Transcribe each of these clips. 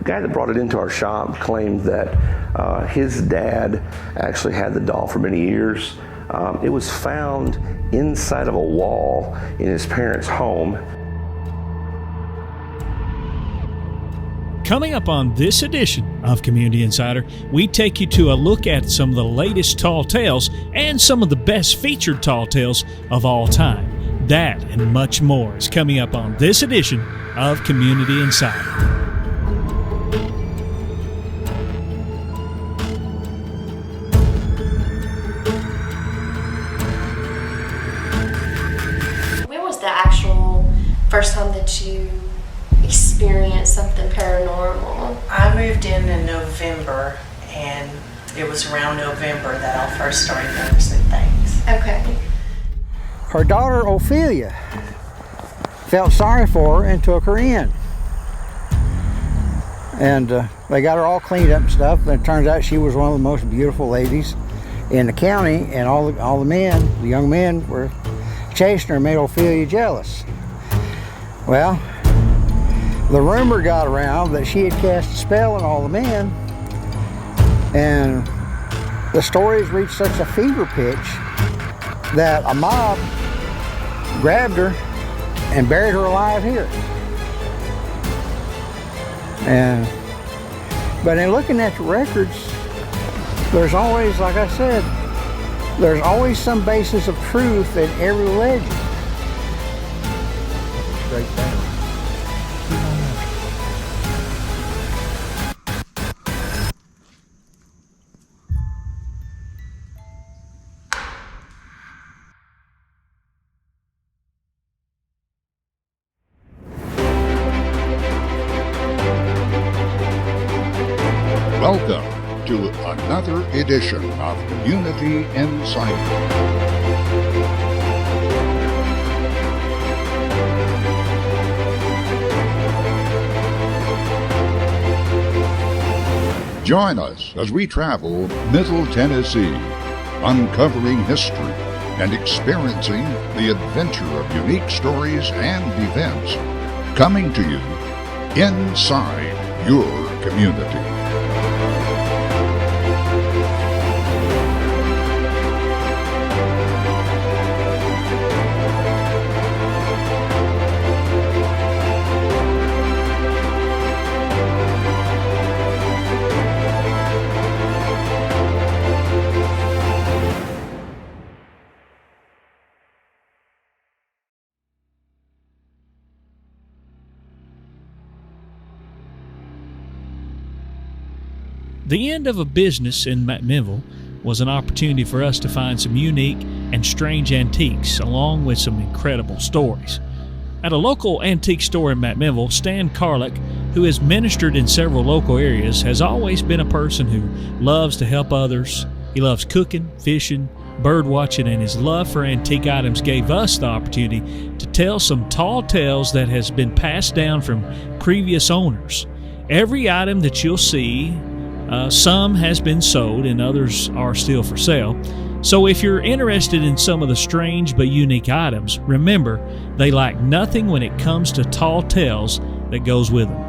guy that brought it into our shop claimed that his dad actually had the doll for many years. It was found inside of a wall in his parents' home. Coming up on this edition of Community Insider, we take you to a look at some of the latest tall tales and some of the best featured tall tales of all time. That and much more is coming up on this edition of Community Insider. When was the actual first time that you experienced something paranormal? I moved in November, and it was around November that I first started noticing things. Okay. Her daughter Ophelia felt sorry for her and took her in. And they got her all cleaned up and stuff, and it turns out she was one of the most beautiful ladies in the county, and all the men, the young men, were chasing her and made Ophelia jealous. Well, the rumor got around that she had cast a spell on all the men, and the stories reached such a fever pitch that a mob grabbed her and buried her alive here. But in looking at the records, there's always, like I said, there's always some basis of truth in every legend. Great family. Welcome to another edition of Community Insider. Join us as we travel Middle Tennessee, uncovering history and experiencing the adventure of unique stories and events coming to you inside your community. The end of a business in McMinnville was an opportunity for us to find some unique and strange antiques, along with some incredible stories. At a local antique store in McMinnville, Stan Carlock, who has ministered in several local areas, has always been a person who loves to help others. He loves cooking, fishing, bird watching, and his love for antique items gave us the opportunity to tell some tall tales that has been passed down from previous owners. Every item that you'll see, some has been sold and others are still for sale. So if you're interested in some of the strange but unique items, remember, they lack nothing when it comes to tall tales that goes with them.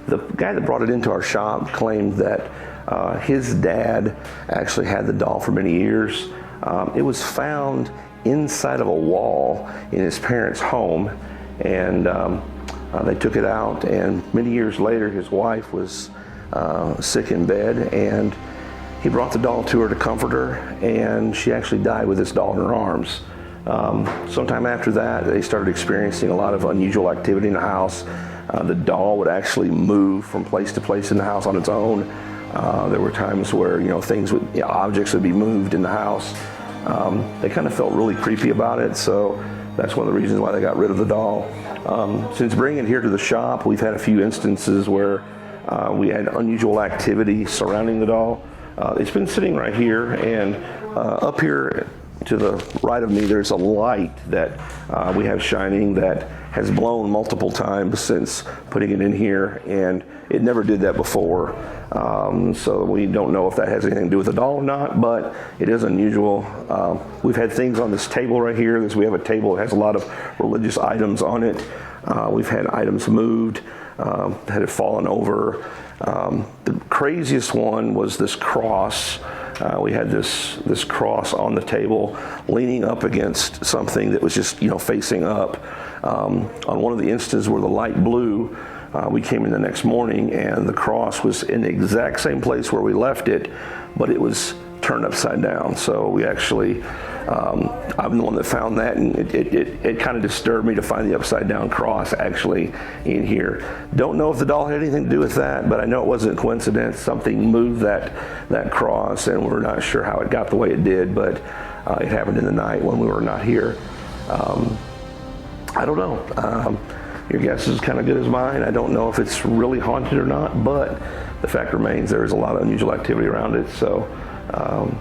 The guy that brought it into our shop claimed that his dad actually had the doll for many years. It was found inside of a wall in his parents' home, and they took it out, and many years later his wife was sick in bed, and he brought the doll to her to comfort her, and she actually died with this doll in her arms. Sometime after that, they started experiencing a lot of unusual activity in the house. The doll would actually move from place to place in the house on its own. There were times where objects would be moved in the house. They kind of felt really creepy about it, so that's one of the reasons why they got rid of the doll. Since bringing it here to the shop, we've had a few instances where we had unusual activity surrounding the doll. It's been sitting right here, and up here to the right of me, there's a light that we have shining that has blown multiple times since putting it in here, and it never did that before. So we don't know if that has anything to do with the doll or not, but it is unusual. We've had things on this table right here. We have a table that has a lot of religious items on it. We've had items moved, had it fallen over. The craziest one was this cross. We had this cross on the table, leaning up against something that was just facing up. On one of the instances where the light blew, we came in the next morning and the cross was in the exact same place where we left it, but it was turned upside down. So we actually, I'm the one that found that, and it kind of disturbed me to find the upside down cross actually in here. Don't know if the doll had anything to do with that, but I know it wasn't a coincidence. Something moved that cross, and we're not sure how it got the way it did, but it happened in the night when we were not here. I don't know. Your guess is kind of good as mine. I don't know if it's really haunted or not, but the fact remains there is a lot of unusual activity around it. So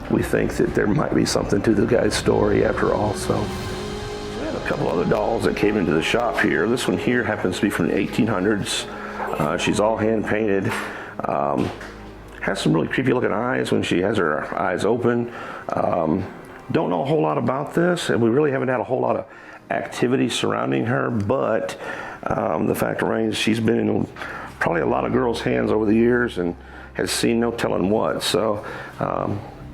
we think that there might be something to the guy's story after all. So we have a couple other dolls that came into the shop here. This one here happens to be from the 1800s. She's all hand painted. Has some really creepy looking eyes when she has her eyes open. Don't know a whole lot about this, and we really haven't had a whole lot of activity surrounding her, but the fact remains she's been in probably a lot of girls' hands over the years and has seen no telling what. So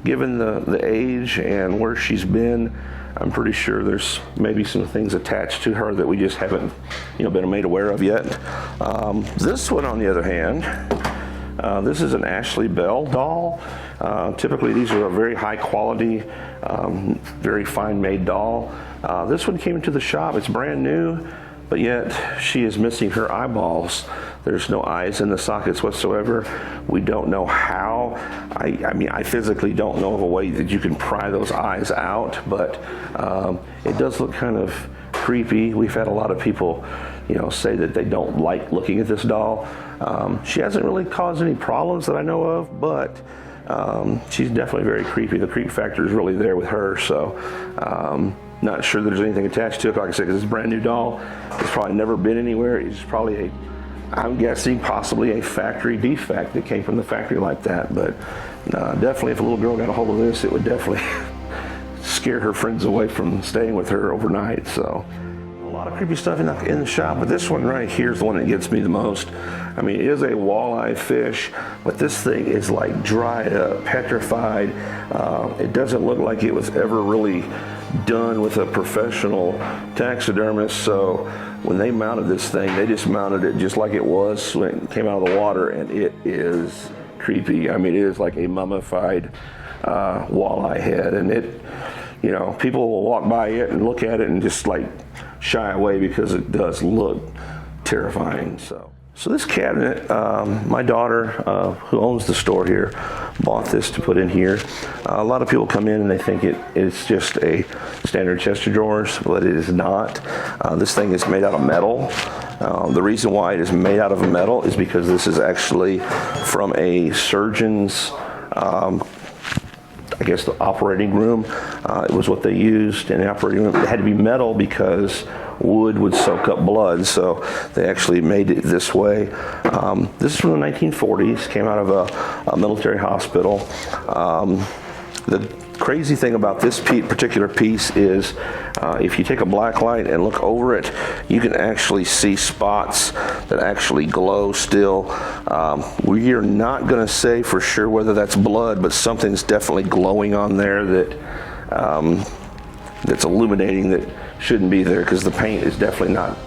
given the age and where she's been, I'm pretty sure there's maybe some things attached to her that we just haven't been made aware of yet. This one, on the other hand, this is an Ashley Bell doll. Typically these are a very high quality, very fine made doll. This one came into the shop, it's brand new, but yet she is missing her eyeballs. There's no eyes in the sockets whatsoever. We don't know how. I mean, I physically don't know of a way that you can pry those eyes out, but it does look kind of creepy. We've had a lot of people, say that they don't like looking at this doll. She hasn't really caused any problems that I know of, but she's definitely very creepy. The creep factor is really there with her, so not sure that there's anything attached to it. Like I said, because it's a brand new doll, it's probably never been anywhere. It's probably I'm guessing possibly a factory defect that came from the factory like that. But definitely if a little girl got a hold of this, it would definitely scare her friends away from staying with her overnight. So a lot of creepy stuff in the shop, but this one right here is the one that gets me the most. I mean, it is a walleye fish, but this thing is like dried up, petrified. It doesn't look like it was ever really done with a professional taxidermist. So when they mounted this thing, they just mounted it just like it was when it came out of the water, and it is creepy. I mean, it is like a mummified walleye head, and it, people will walk by it and look at it and just like shy away because it does look terrifying. So this cabinet, my daughter, who owns the store here, bought this to put in here. A lot of people come in and they think it's just a standard chest of drawers, but it is not. This thing is made out of metal. The reason why it is made out of metal is because this is actually from a surgeon's, I guess, the operating room. It was what they used in the operating room. It had to be metal because wood would soak up blood, so they actually made it this way. This is from the 1940s, came out of a military hospital. The crazy thing about this particular piece is if you take a black light and look over it, you can actually see spots that actually glow still. We are not going to say for sure whether that's blood, but something's definitely glowing on there that that's illuminating that shouldn't be there, because the paint is definitely not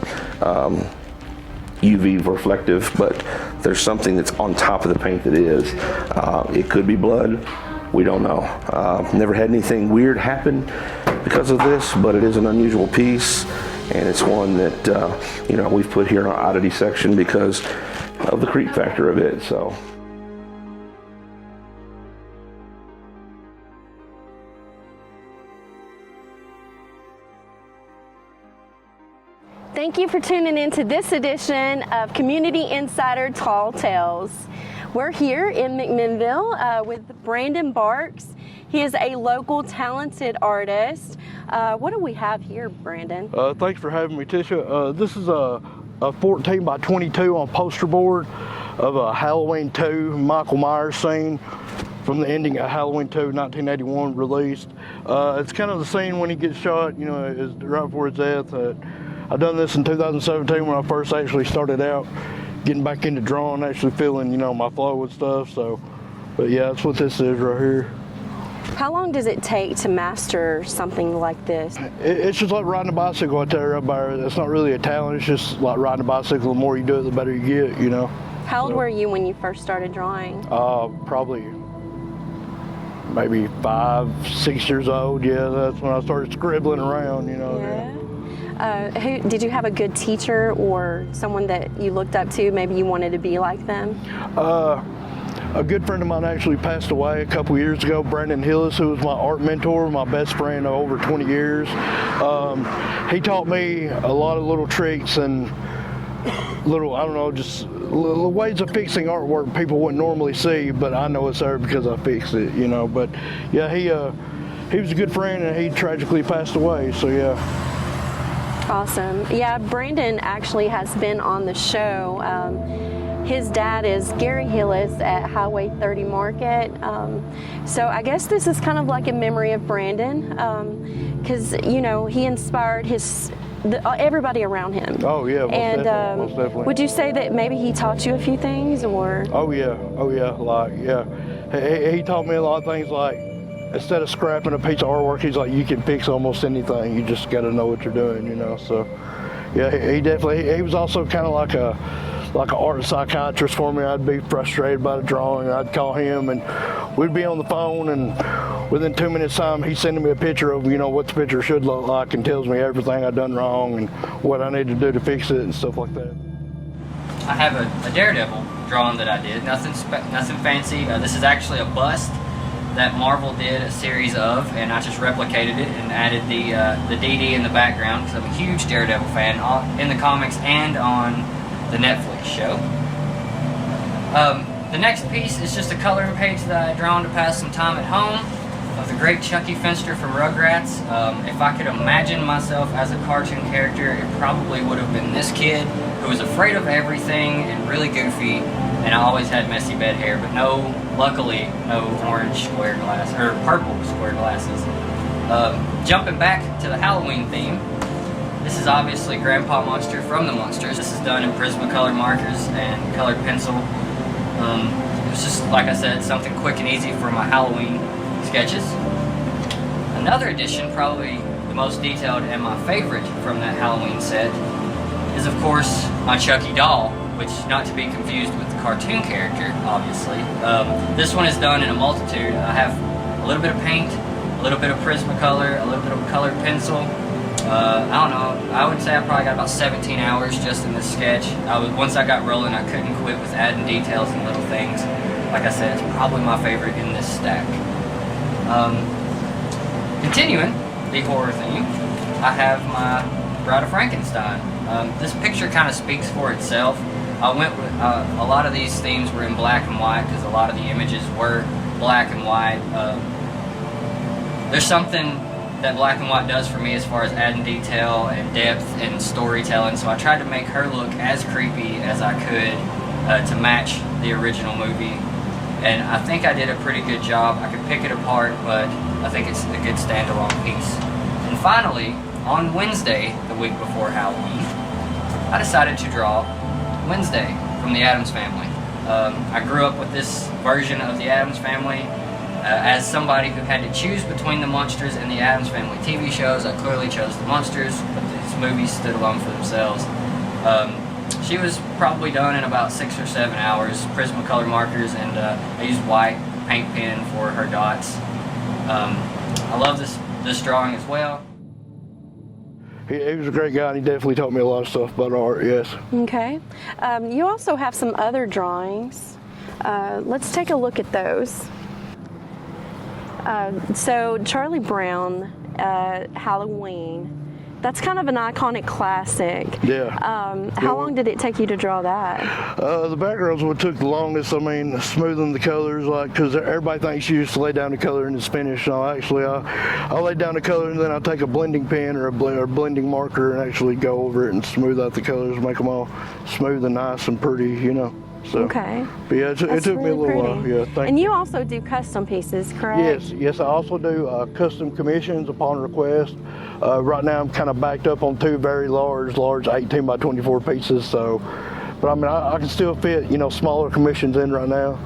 UV reflective, but there's something that's on top of the paint that is. It could be blood. We don't know. Never had anything weird happen because of this, but it is an unusual piece, and it's one that we've put here in our oddity section because of the creep factor of it. So. Thank you for tuning in to this edition of Community Insider Tall Tales. We're here in McMinnville with Brandon Barks. He is a local talented artist. What do we have here, Brandon? Thanks for having me, Tisha. This is a 14 by 22 on poster board of a Halloween 2 Michael Myers scene from the ending of Halloween 2, 1981 released. It's kind of the scene when he gets shot, is right before his death. I done this in 2017 when I first actually started out getting back into drawing, actually feeling, you know, my flow and stuff. So, but yeah, that's what this is right here. How long does it take to master something like this? It's just like riding a bicycle, I tell everybody. It's not really a talent, it's just like riding a bicycle. The more you do it, the better you get, you know. How old were you when you first started drawing? Probably maybe 5, 6 years old. Yeah, that's when I started scribbling around, you know. Yeah. Did you have a good teacher or someone that you looked up to? Maybe you wanted to be like them? A good friend of mine actually passed away a couple years ago, Brandon Hillis, who was my art mentor, my best friend of over 20 years. He taught me a lot of little tricks and little, I don't know, just little ways of fixing artwork people wouldn't normally see, but I know it's there because I fixed it, you know. But yeah, he was a good friend and he tragically passed away, so yeah. Awesome. Yeah, Brandon actually has been on the show. His dad is Gary Hillis at Highway 30 Market. So I guess this is kind of like a memory of Brandon because, you know, he inspired everybody around him. Oh yeah, most definitely. Would you say that maybe he taught you a few things or? Oh yeah, like, yeah. He taught me a lot of things, like instead of scrapping a piece of artwork, he's like, you can fix almost anything, you just got to know what you're doing, you know. So yeah, he was also kind of like an art psychiatrist for me. I'd be frustrated about a drawing, I'd call him and we'd be on the phone, and within 2 minutes time he's sending me a picture of, you know, what the picture should look like and tells me everything I've done wrong and what I need to do to fix it and stuff like that. I have a Daredevil drawing that I did, nothing fancy. This is actually a bust that Marvel did a series of, and I just replicated it and added the DD in the background because I'm a huge Daredevil fan in the comics and on the Netflix show. The next piece is just a coloring page that I had drawn to pass some time at home of the great Chucky Finster from Rugrats. If I could imagine myself as a cartoon character, it probably would have been this kid who was afraid of everything and really goofy, and I always had messy bed hair, but luckily no orange square glasses, or purple square glasses. Jumping back to the Halloween theme, this is obviously Grandpa Monster from the Monsters. This is done in Prismacolor markers and colored pencil. It was just, like I said, something quick and easy for my Halloween sketches. Another addition, probably the most detailed and my favorite from that Halloween set, is of course my Chucky doll, which not to be confused with the cartoon character, obviously. This one is done in a multitude. I have a little bit of paint, a little bit of Prismacolor, a little bit of colored pencil. I don't know, I would say I probably got about 17 hours just in this sketch. Once I got rolling, I couldn't quit with adding details and little things. Like I said, it's probably my favorite in this stack. Continuing the horror theme, I have my Bride of Frankenstein. This picture kind of speaks for itself. I went with, a lot of these themes were in black and white because a lot of the images were black and white. There's something that black and white does for me as far as adding detail and depth and storytelling, so I tried to make her look as creepy as I could to match the original movie, and I think I did a pretty good job. I could pick it apart, but I think it's a good standalone piece. And finally, on Wednesday, the week before Halloween, I decided to draw Wednesday from the Addams Family. I grew up with this version of the Addams Family. As somebody who had to choose between the Monsters and the Addams Family TV shows, I clearly chose the Monsters, but these movies stood alone for themselves. She was probably done in about 6 or 7 hours, Prismacolor markers, and I used white paint pen for her dots. I love this drawing as well. He was a great guy, and he definitely taught me a lot of stuff about art, yes. Okay. You also have some other drawings. Let's take a look at those. So Charlie Brown, Halloween, that's kind of an iconic classic. Yeah. How long did it take you to draw that? The background's what took the longest. I mean, smoothing the colors, like, because everybody thinks you just lay down the color and it's finished. No, actually, I lay down the color and then I take a blending pen or a blending marker and actually go over it and smooth out the colors, make them all smooth and nice and pretty, you know. So, Okay. but yeah, it took That's me a really little while. pretty. Yeah, thank And you. you also do custom pieces, correct? Yes. I also do custom commissions upon request. Right now, I'm kind of backed up on 2 very large 18 by 24 pieces. So, but I mean, I can still fit, smaller commissions in right now.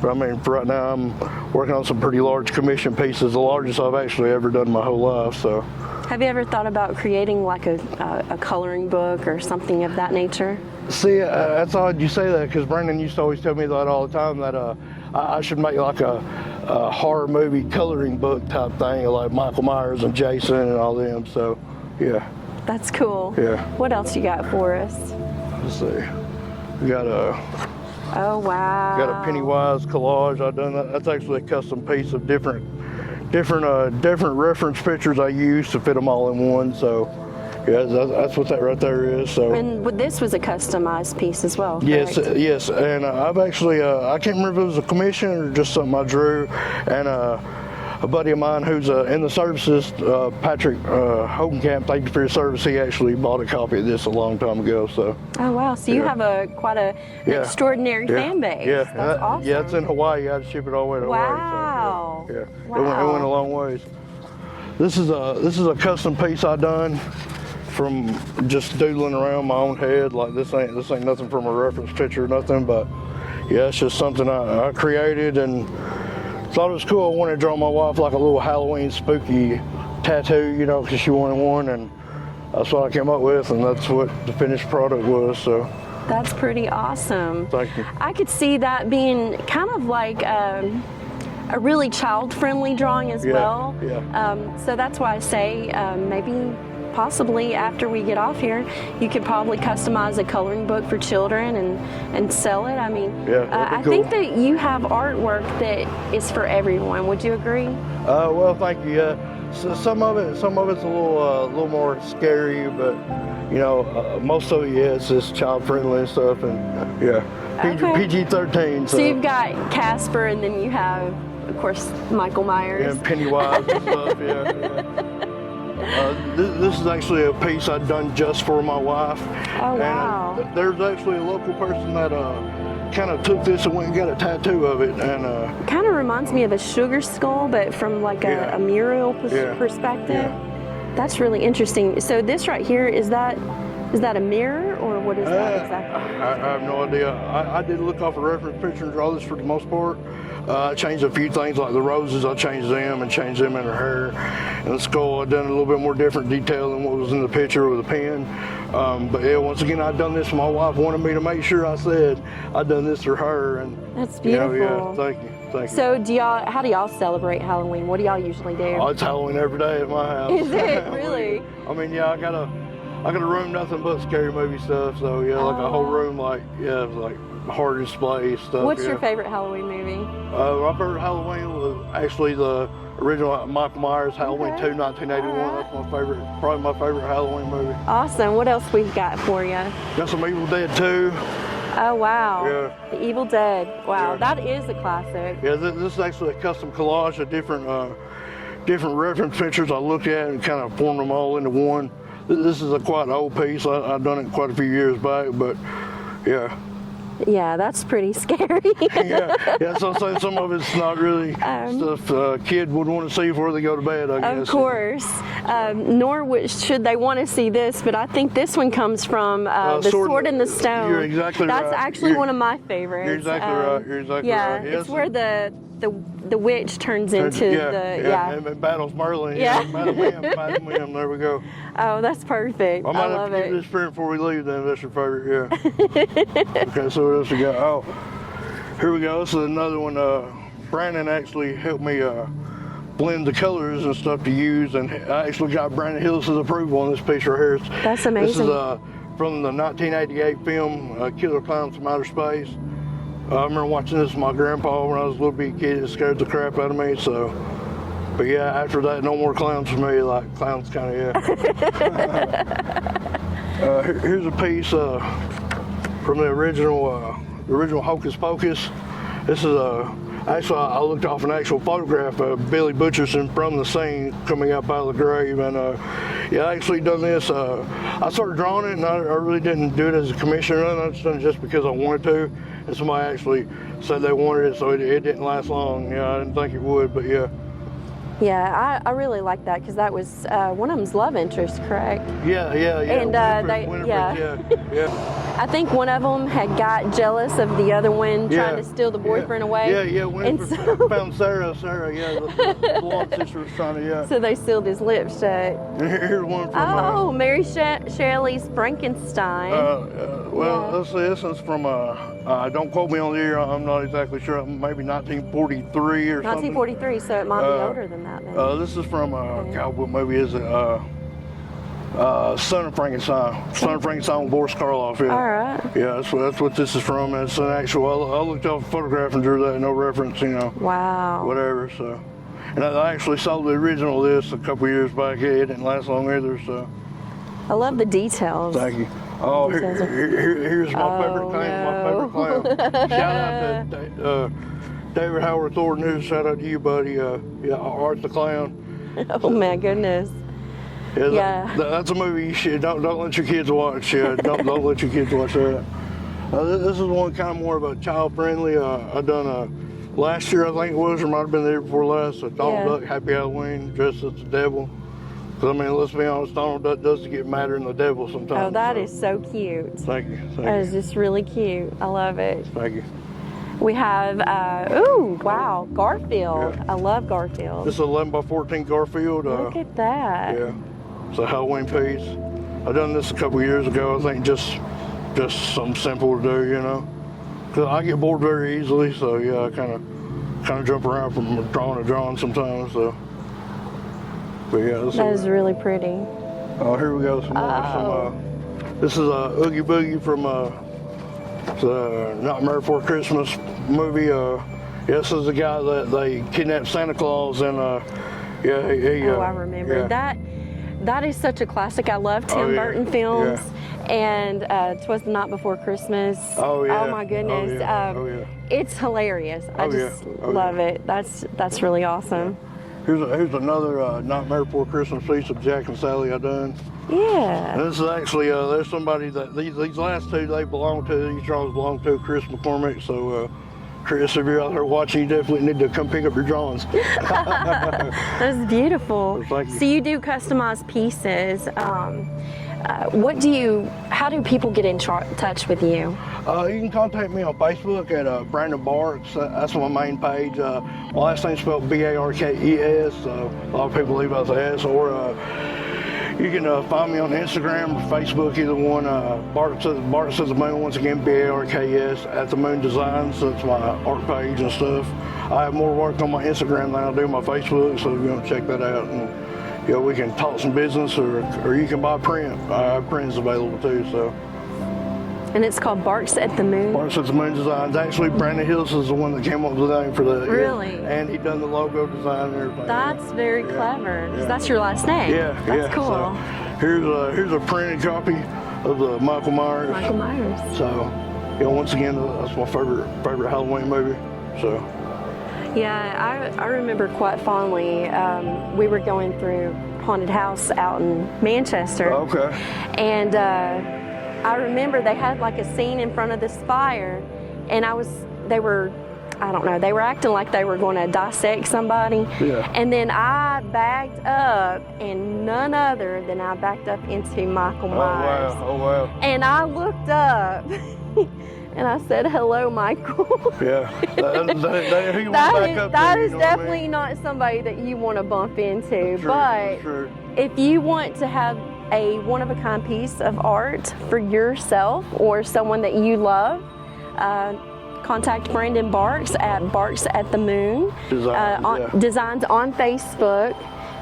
But I mean, for right now, I'm working on some pretty large commission pieces, the largest I've actually ever done in my whole life. So, Have you ever thought about creating like a coloring book or something of that nature? see, that's odd you say that, because Brandon used to always tell me that all the time, that I should make like a horror movie coloring book type thing, like Michael Myers and Jason and all them. So, yeah. That's cool. Yeah. What else you got for us? Let's see. We got a Oh, wow. Got a Pennywise collage. I've done that. That's actually a custom piece of different reference pictures I use to fit them all in one. So, yeah, that's what that right there is. So. And this was a customized piece as well, Yes, correct? yes, and I've actually I can't remember if it was a commission or just something I drew, and a buddy of mine who's in the services, Patrick Hogenkamp, thank you for your service. He actually bought a copy of this a long time ago. So. Oh, wow. So you have quite an extraordinary fan base. Yeah, That's awesome. Yeah, it's in Hawaii. I had to ship it all the way to Hawaii. Wow. So, yeah, Wow. It went a long ways. This is a custom piece I done from just doodling around my own head. Like this ain't nothing from a reference picture or nothing, but yeah, it's just something I created and thought it was cool. I wanted to draw my wife like a little Halloween spooky tattoo, because she wanted one, and that's what I came up with, and that's what the finished product was. So That's pretty awesome. thank you. I could see that being kind of like a really child-friendly drawing as well. Yeah. So that's why I say maybe possibly after we get off here, you could probably customize a coloring book for children and sell it. I mean, Yeah, that'd be I cool. think that you have artwork that is for everyone. Would you agree? Well, thank you. Yeah, so some of it's a little more scary, but most of it, it's just child friendly and stuff, and yeah, Okay. PG-13. So you've got Casper, and then you have, of course, Michael Myers. and Pennywise and stuff. Yeah. This is actually a piece I've done just for my wife. Oh, wow. And there's actually a local person that kind of took this and went and got a tattoo of it, and Kind of reminds me of a sugar skull, but from like a mural Yeah. perspective. Yeah. That's really interesting. So this right here, is that a mirror, or what is that exactly? I have no idea. I did look off a reference picture and draw this for the most part. I changed a few things like the roses. I changed them and changed them in her hair. And the skull, I done a little bit more different detail than what was in the picture with a pen. But yeah, once again, I done this. My wife wanted me to make sure I said I done this for her. And That's yeah, beautiful. thank you. So how do y'all celebrate Halloween? What do y'all usually do? Oh, it's Halloween every day at my house. Is it really? I mean, yeah, I got a room nothing but scary movie stuff. So yeah, like a whole room, like horror display stuff. What's yeah. your favorite Halloween movie? My favorite Halloween was actually the original Michael Myers Halloween 2, 1981. That's probably my favorite Halloween movie. Awesome. What else we've got for you? Got some Evil Dead 2. Oh, wow. Yeah. The Evil Dead. Wow, Yeah. that is a classic. Yeah, this is actually a custom collage of different reference pictures I looked at and kind of formed them all into one. This is a quite old piece. I've done it quite a few years back, but yeah. Yeah, that's pretty scary. yeah. So some of it's not really stuff a kid would want to see before they go to bed, I guess. Of course. Nor should they want to see this, but I think this one comes from the Sword in the Stone. You're exactly That's right. That's actually one of my favorites. You're exactly right. You're exactly right. Yeah, it's where the witch turns into and battles Merlin. Yeah. Battle him. There we go. Oh, that's perfect. I might have love to it. give this print before we leave. Then that's your favorite, yeah. Okay, so what else we got? Oh, here we go. This is another one. Brandon actually helped me blend the colors and stuff to use, and I actually got Brandon Hillis' approval on this piece right here. That's amazing. This is from the 1988 film Killer Clowns from Outer Space. I remember watching this with my grandpa when I was a little bitty kid. It scared the crap out of me. So, but yeah, after that, no more clowns for me. Like clowns, kind of yeah. Here's a piece from the original Hocus Pocus. This is actually I looked off an actual photograph of Billy Butcherson from the scene coming up out of the grave, and Yeah, I actually done this. I started drawing it, and I really didn't do it as a commission run. I just done it just because I wanted to, and somebody actually said they wanted it, so it didn't last long. Yeah, I didn't think it would, but yeah. Yeah, I really like that because that was one of them's love interest, correct? Yeah. And Winifred, yeah. I think one of them had got jealous of the other one trying to steal the boyfriend away. Yeah. Winifred found Sarah. Yeah, the blonde sister was trying to. So they sealed his lips shut. And here's one from. Mary Shelley's Frankenstein. Let's see. This is from. Don't quote me on the year. I'm not exactly sure. Maybe 1943 or something. 1943. So it might be older than that then. This is from. God, what movie is it? Son of Frankenstein. Son of Frankenstein with Boris Karloff. Yeah. All right. Yeah, that's what this is from. It's an actual. I looked up a photograph and drew that. No reference, Wow. Whatever. So, and I actually saw the original of this a couple years back. It didn't last long either. So. I love the details. Thank you. Oh, here's my favorite thing. No. My favorite clown. Shout out to David Howard Thornton. Shout out to you, buddy. Art the Clown. Oh my goodness. Yeah. That's a movie you should don't let your kids watch. Don't let your kids watch that. This is one kind of more of a child friendly. I done last year, I think it was, or might have been the year before last. Donald Duck, Happy Halloween, dressed as the devil. Because I mean, let's be honest, Donald Duck does get madder than the devil sometimes. Oh, that is so cute. Thank you. That is just really cute. I love it. Thank you. We have, wow, Garfield. Yeah. I love Garfield. This is 11 by 14 Garfield. Look at that. Yeah. It's a Halloween piece. I done this a couple years ago. I think just something simple to do, Because I get bored very easily, so yeah, I kind of jump around from drawing to drawing sometimes. So, but yeah, that is really pretty. Oh, here we go. This is a Oogie Boogie from the Nightmare Before Christmas movie. This is the guy that they kidnapped Santa Claus, and I remember that. That is such a classic. I love Tim Burton films, and 'Twas the Night Before Christmas. Oh yeah! Oh my goodness! It's hilarious. I just love it. That's really awesome. Here's another Nightmare Before Christmas piece of Jack and Sally I done. Yeah. And this is actually there's somebody that these last two these drawings belong to Chris McCormick. So Chris, if you're out there watching, you definitely need to come pick up your drawings. That's beautiful. Thank you. So you do customized pieces. How do people get in touch with you? You can contact me on Facebook at Brandon Barks. That's my main page. My last name's spelled Barkes. A lot of people leave out the S. Or you can find me on Instagram or Facebook, either one. Barks at the Moon, once again, Barks at the Moon Designs. So that's my art page and stuff. I have more work on my Instagram than I do my Facebook, so if you want to check that out. And we can talk some business, or you can buy print. I have prints available too. So. And it's called Barks at the Moon? Barks at the Moon Designs. Actually, Brandon Hillis is the one that came up with the name for that. Really? Yeah. And he done the logo design and everything. That's very clever. Yeah. That's your last name? Yeah. That's cool. So here's a printed copy of the Michael Myers. Michael Myers. So, once again, that's my favorite Halloween movie. So. Yeah, I remember quite fondly. We were going through haunted house out in Manchester. Okay. And I remember they had like a scene in front of the spire, and they were acting like they were going to dissect somebody. Yeah. And then I backed up, and none other than I backed up into Michael Myers. Oh wow. And I looked up. And I said, "Hello, Michael." Yeah, that is definitely not somebody that you want to bump into. But if you want to have a one-of-a-kind piece of art for yourself or someone that you love, contact Brandon Barks at Barks at the Moon Designs on Facebook.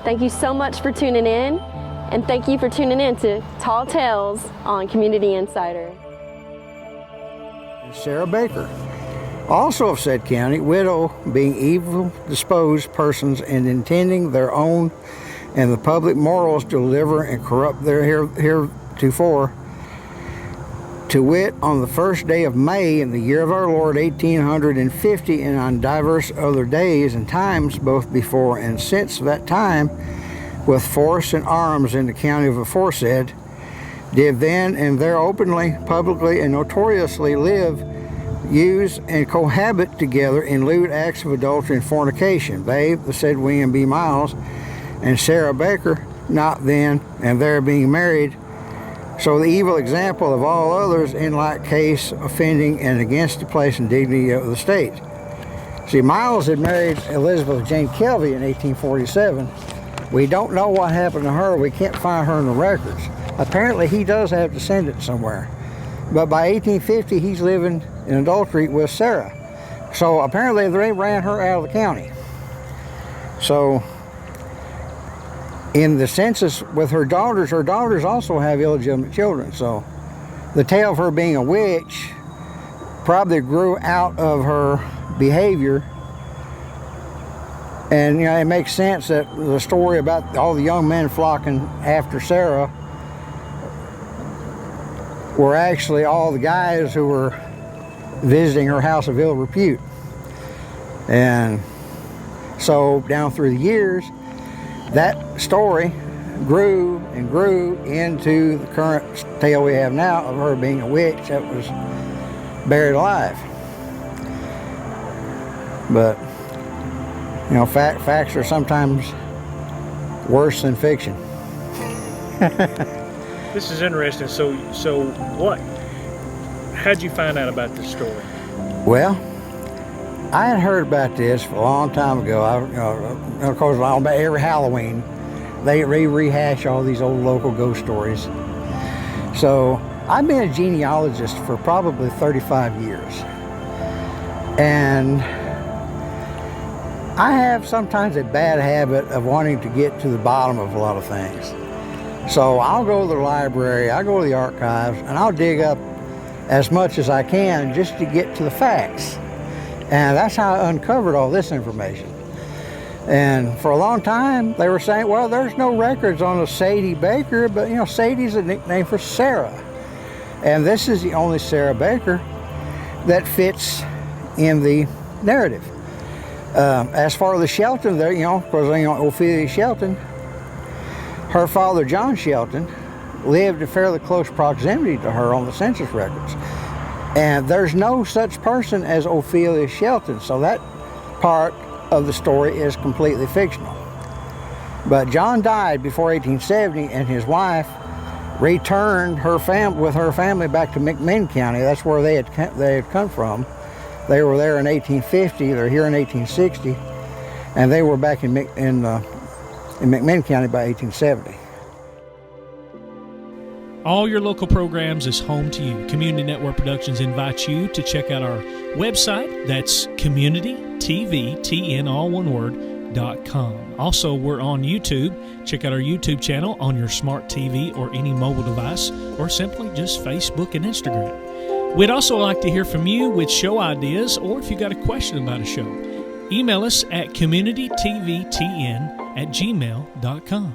Thank you so much for tuning in, and thank you for tuning in to Tall Tales on Community Insider. Sarah Baker, also of said county, widow, being evil-disposed persons and intending their own and the public morals to deliver and corrupt their heretofore, to wit, on the first day of May in the year of our Lord 1850, and on divers other days and times, both before and since that time, with force and arms in the county of aforesaid, did then and there openly, publicly, and notoriously live, use, and cohabit together in lewd acts of adultery and fornication. They, the said William B. Miles and Sarah Baker, not then and there being married, so the evil example of all others in like case offending and against the place and dignity of the state. See, Miles had married Elizabeth Jane Kelvey in 1847. We don't know what happened to her. We can't find her in the records. Apparently he does have descendants somewhere. But by 1850 he's living in adultery with Sarah. So apparently they ran her out of the county. So in the census with her daughters also have illegitimate children. So the tale of her being a witch probably grew out of her behavior. And you know, it makes sense that the story about all the young men flocking after Sarah were actually all the guys who were visiting her house of ill repute. And so down through the years, that story grew and grew into the current tale we have now of her being a witch that was buried alive. But you know, facts are sometimes worse than fiction. This is interesting. So what? How'd you find out about this story? Well, I had heard about this a long time ago. Of course, about every Halloween, they rehash all these old local ghost stories. So I've been a genealogist for probably 35 years. And I have sometimes a bad habit of wanting to get to the bottom of a lot of things. So I'll go to the library, I'll go to the archives, and I'll dig up as much as I can just to get to the facts. And that's how I uncovered all this information. And for a long time, they were saying, well, there's no records on a Sadie Baker, but you know, Sadie's a nickname for Sarah. And this is the only Sarah Baker that fits in the narrative. As far as the Shelton, there, you know, of course, you know, Ophelia Shelton, her father, John Shelton, lived in fairly close proximity to her on the census records. And there's no such person as Ophelia Shelton, so that part of the story is completely fictional. But John died before 1870, and his wife returned with her family back to McMinn County. That's where they had come from. They were there in 1850. They're here in 1860, and they were back in McMinn County by 1870. All your local programs is home to you. Community Network Productions invites you to check out our website. That's communitytvtn.com. Also, we're on YouTube. Check out our YouTube channel on your smart TV or any mobile device, or simply just Facebook and Instagram. We'd also like to hear from you with show ideas, or if you got a question about a show. Email us at communitytvtn@gmail.com.